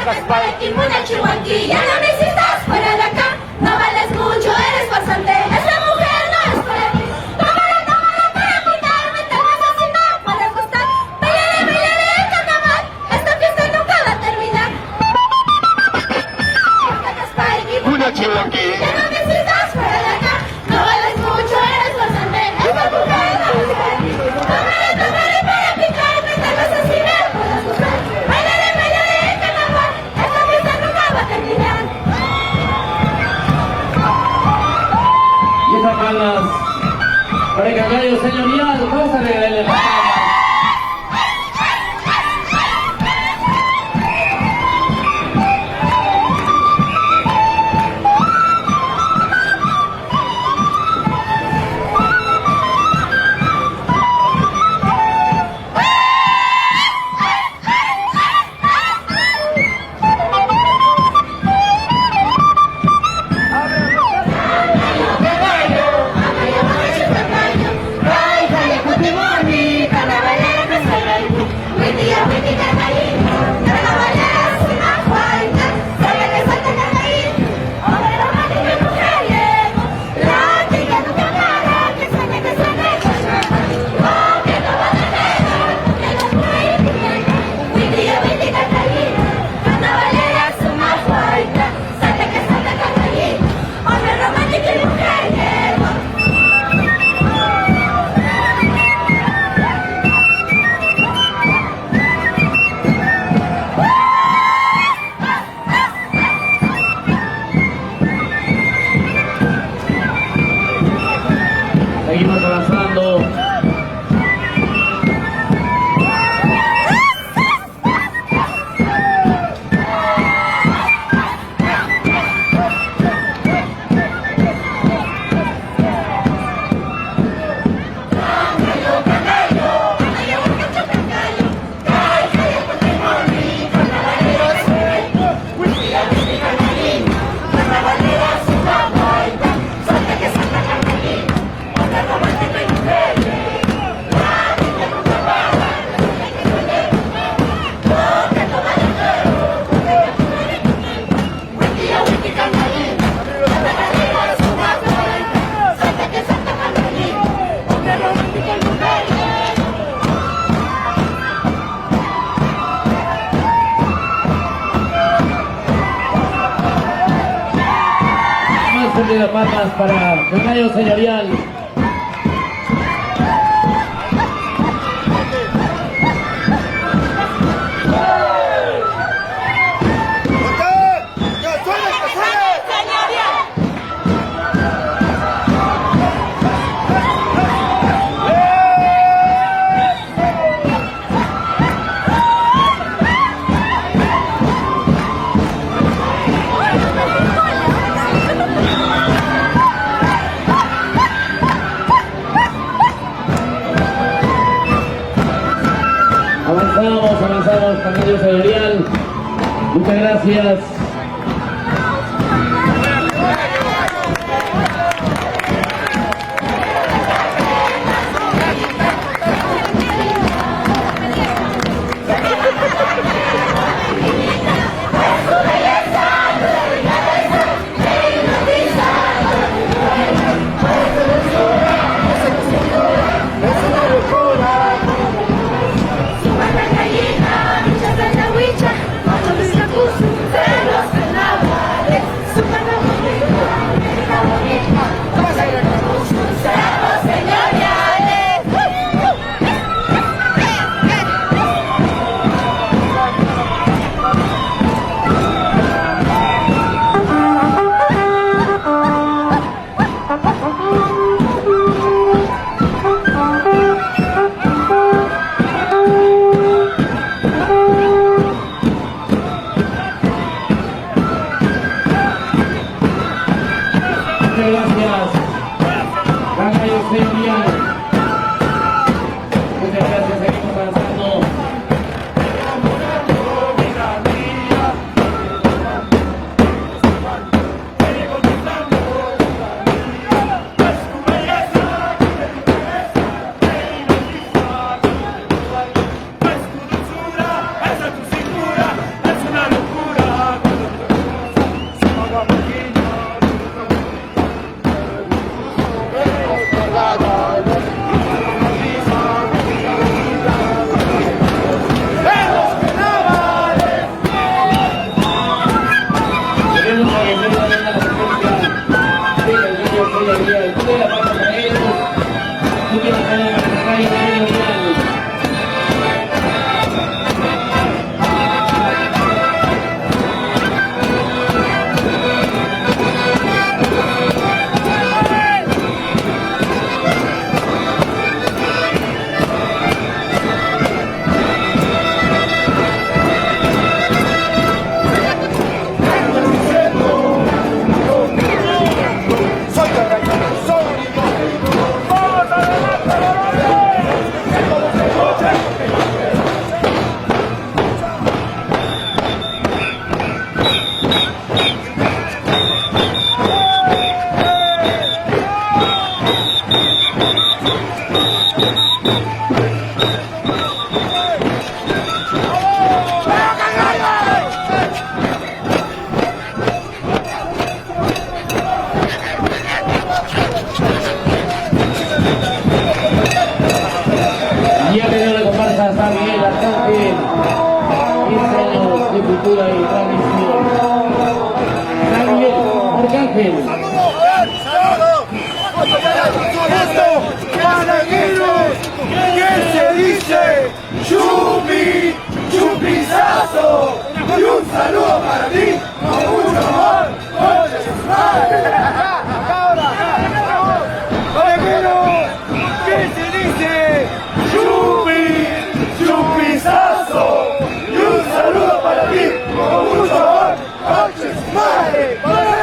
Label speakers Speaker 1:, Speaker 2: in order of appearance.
Speaker 1: sacas para el Kimuna, Chihuanqui. Ya no necesitas fuera de acá. No vales mucho, eres farsante. Esta mujer no es para ti. Tómala, tómala para quitarme. Te vas a así, no puedes gustar. Bailaré el carnaval. Esta fiesta nunca va a terminar. Sacas para el Kimuna, Chihuanqui. Ya no necesitas fuera de acá. No vales mucho, eres farsante. Esta mujer no es para ti. Tómala, tómala para quitarme. Te vas a así, no puedes gustar. Bailaré el carnaval. Esta fiesta nunca va a terminar.
Speaker 2: Y estas palmas para el Cangallo señorial, vamos a regalarle las palmas. Seguimos avanzando. De palmas para Cangallo señorial. Avanzamos, Cangallo señorial. Muchas gracias.
Speaker 1: Muchas de la huicha, muchos de la
Speaker 2: cultura y tradición. Daniel Arcángel.
Speaker 3: ¿Qué se dice? ¡Chupi! ¡Chupizazo! Y un saludo para ti, con mucho amor, ¡concha su madre! ¿Qué se dice? ¡Chupi! ¡Chupizazo! Y un saludo para ti, con mucho amor, ¡concha su madre!